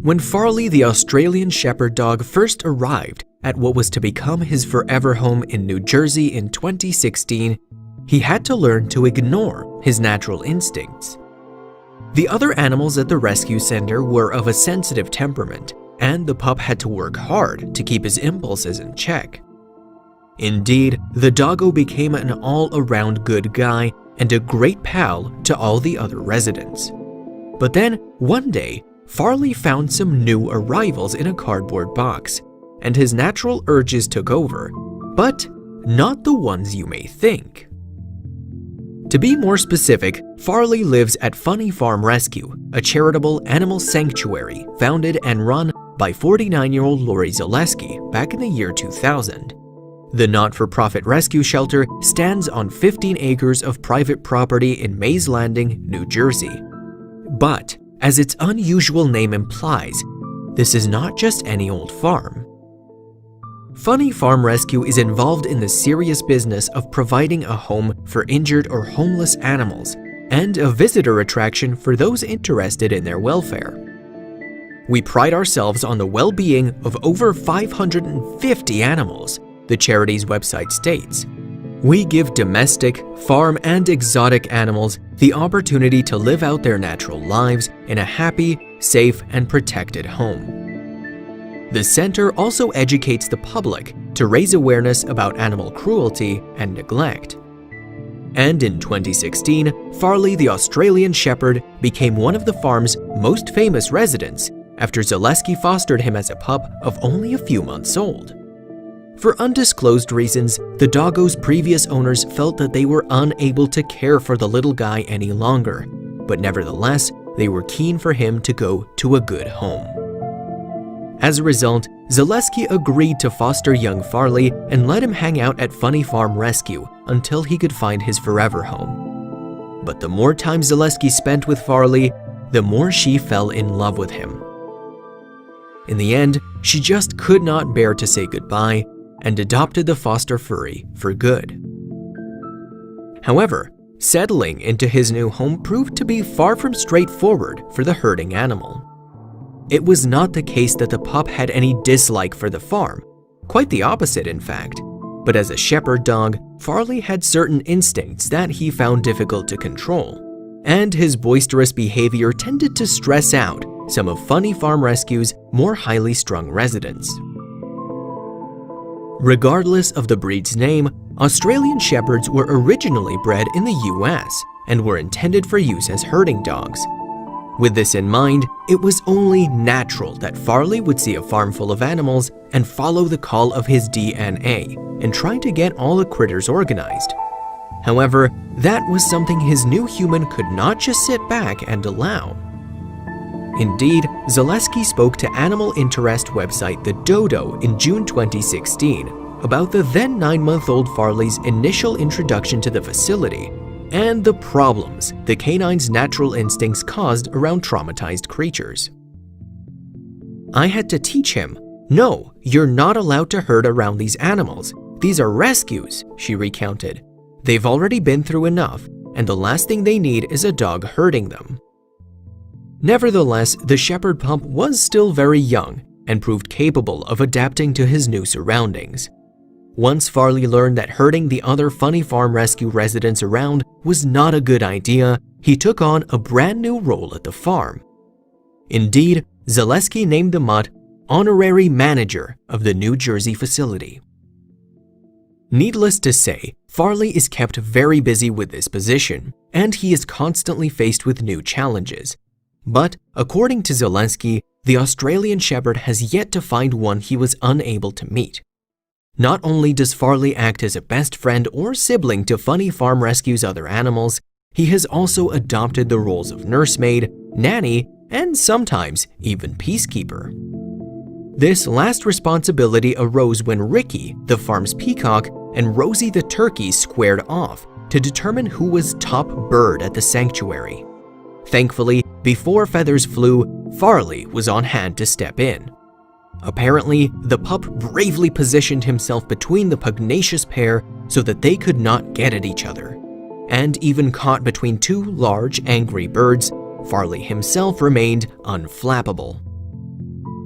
When Farley the Australian Shepherd dog first arrived at what was to become his forever home in New Jersey in 2016, he had to learn to ignore his natural instincts. The other animals at the rescue center were of a sensitive temperament, and the pup had to work hard to keep his impulses in check. Indeed, the doggo became an all-around good guy and a great pal to all the other residents. But then, one day, Farley found some new arrivals in a cardboard box, and his natural urges took over, but not the ones you may think. To be more specific, Farley lives at Funny Farm Rescue, a charitable animal sanctuary founded and run by 49-year-old Lori Zaleski back in the year 2000. The not-for-profit rescue shelter stands on 15 acres of private property in Mays Landing, New Jersey. But, as its unusual name implies, this is not just any old farm. Funny Farm Rescue is involved in the serious business of providing a home for injured or homeless animals and a visitor attraction for those interested in their welfare. We pride ourselves on the well-being of over 550 animals, the charity's website states. We give domestic, farm, and exotic animals the opportunity to live out their natural lives in a happy, safe, and protected home. The center also educates the public to raise awareness about animal cruelty and neglect. And in 2016, Farley the Australian Shepherd became one of the farm's most famous residents after Zaleski fostered him as a pup of only a few months old. For undisclosed reasons, the doggo's previous owners felt that they were unable to care for the little guy any longer, but nevertheless, they were keen for him to go to a good home. As a result, Zaleski agreed to foster young Farley and let him hang out at Funny Farm Rescue until he could find his forever home. But the more time Zaleski spent with Farley, the more she fell in love with him. In the end, she just could not bear to say goodbye and adopted the foster furry for good. However, settling into his new home proved to be far from straightforward for the herding animal. It was not the case that the pup had any dislike for the farm, quite the opposite in fact. But as a shepherd dog, Farley had certain instincts that he found difficult to control, and his boisterous behavior tended to stress out some of Funny Farm Rescue's more highly strung residents. Regardless of the breed's name, Australian Shepherds were originally bred in the US and were intended for use as herding dogs. With this in mind, it was only natural that Farley would see a farm full of animals and follow the call of his DNA and try to get all the critters organized. However, that was something his new human could not just sit back and allow. Indeed, Zaleski spoke to animal interest website The Dodo in June 2016 about the then 9-month-old Farley's initial introduction to the facility and the problems the canine's natural instincts caused around traumatized creatures. "I had to teach him, no, you're not allowed to herd around these animals. These are rescues," she recounted. "They've already been through enough, and the last thing they need is a dog herding them." Nevertheless, the shepherd pup was still very young and proved capable of adapting to his new surroundings. Once Farley learned that herding the other Funny Farm Rescue residents around was not a good idea, he took on a brand new role at the farm. Indeed, Zaleski named the mutt honorary manager of the New Jersey facility. Needless to say, Farley is kept very busy with this position, and he is constantly faced with new challenges. But, according to Zaleski, the Australian Shepherd has yet to find one he was unable to meet. Not only does Farley act as a best friend or sibling to Funny Farm Rescue's other animals, he has also adopted the roles of nursemaid, nanny, and sometimes even peacekeeper. This last responsibility arose when Ricky, the farm's peacock, and Rosie the turkey squared off to determine who was top bird at the sanctuary. Thankfully, before feathers flew, Farley was on hand to step in. Apparently, the pup bravely positioned himself between the pugnacious pair so that they could not get at each other. And even caught between two large, angry birds, Farley himself remained unflappable.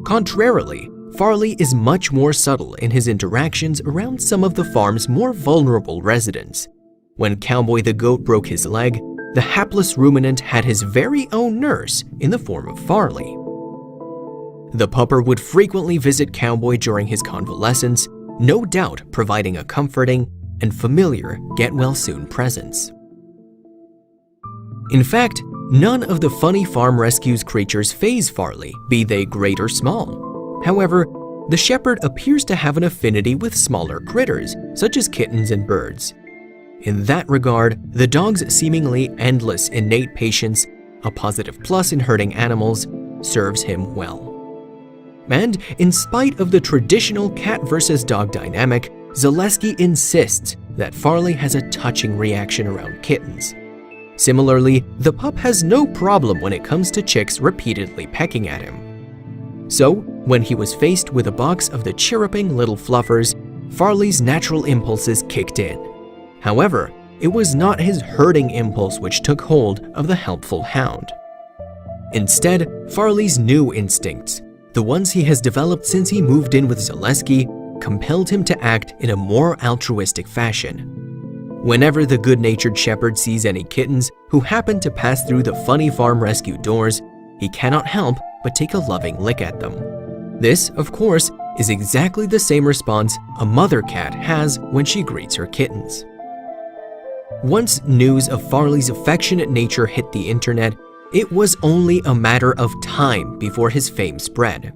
Contrarily, Farley is much more subtle in his interactions around some of the farm's more vulnerable residents. When Cowboy the goat broke his leg, the hapless ruminant had his very own nurse in the form of Farley. The pupper would frequently visit Cowboy during his convalescence, no doubt providing a comforting and familiar get-well-soon presence. In fact, none of the Funny Farm Rescue's creatures faze Farley, be they great or small. However, the shepherd appears to have an affinity with smaller critters, such as kittens and birds. In that regard, the dog's seemingly endless innate patience, a positive plus in herding animals, serves him well. And in spite of the traditional cat versus dog dynamic, Zaleski insists that Farley has a touching reaction around kittens. Similarly, the pup has no problem when it comes to chicks repeatedly pecking at him. So, when he was faced with a box of the chirruping little fluffers, Farley's natural impulses kicked in. However, it was not his herding impulse which took hold of the helpful hound. Instead, Farley's new instincts, the ones he has developed since he moved in with Zaleski, compelled him to act in a more altruistic fashion. Whenever the good-natured shepherd sees any kittens who happen to pass through the Funny Farm Rescue doors, he cannot help but take a loving lick at them. This, of course, is exactly the same response a mother cat has when she greets her kittens. Once news of Farley's affectionate nature hit the internet, it was only a matter of time before his fame spread.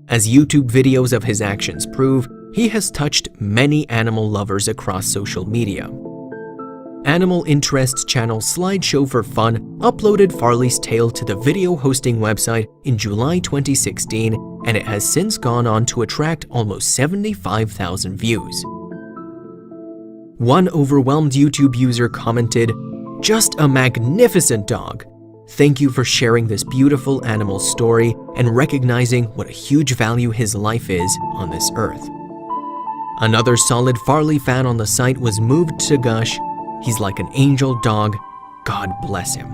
As YouTube videos of his actions prove, he has touched many animal lovers across social media. Animal interests channel Slideshow for Fun uploaded Farley's tale to the video hosting website in July 2016, and it has since gone on to attract almost 75,000 views. One overwhelmed YouTube user commented, "Just a magnificent dog. Thank you for sharing this beautiful animal story and recognizing what a huge value his life is on this earth." Another solid Farley fan on the site was moved to gush, "He's like an angel dog. God bless him."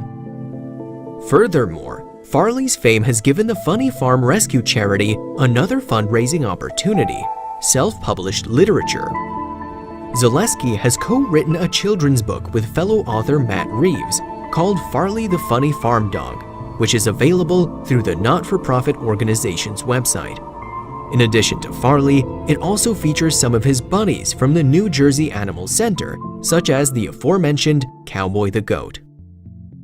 Furthermore, Farley's fame has given the Funny Farm Rescue charity another fundraising opportunity: self-published literature. Zaleski has co-written a children's book with fellow author Matt Reeves called Farley the Funny Farm Dog, which is available through the not-for-profit organization's website. In addition to Farley, it also features some of his buddies from the New Jersey Animal Center, such as the aforementioned Cowboy the Goat.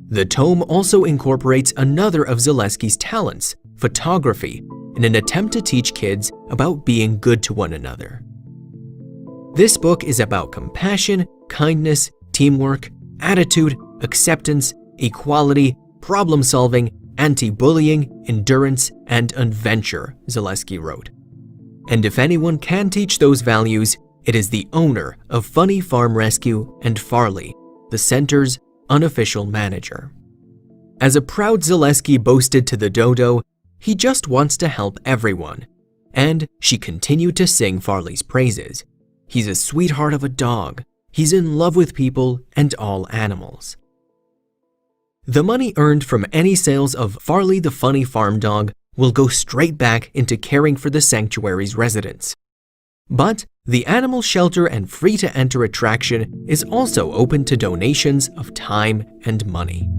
The tome also incorporates another of Zaleski's talents, photography, in an attempt to teach kids about being good to one another. This book is about compassion, kindness, teamwork, attitude, acceptance, equality, problem-solving, anti-bullying, endurance, and adventure, Zaleski wrote. And if anyone can teach those values, it is the owner of Funny Farm Rescue and Farley, the center's unofficial manager. As a proud Zaleski boasted to the dodo, he just wants to help everyone. And she continued to sing Farley's praises. He's a sweetheart of a dog. He's in love with people and all animals. The money earned from any sales of Farley the Funny Farm Dog will go straight back into caring for the sanctuary's residents. But the animal shelter and free-to-enter attraction is also open to donations of time and money.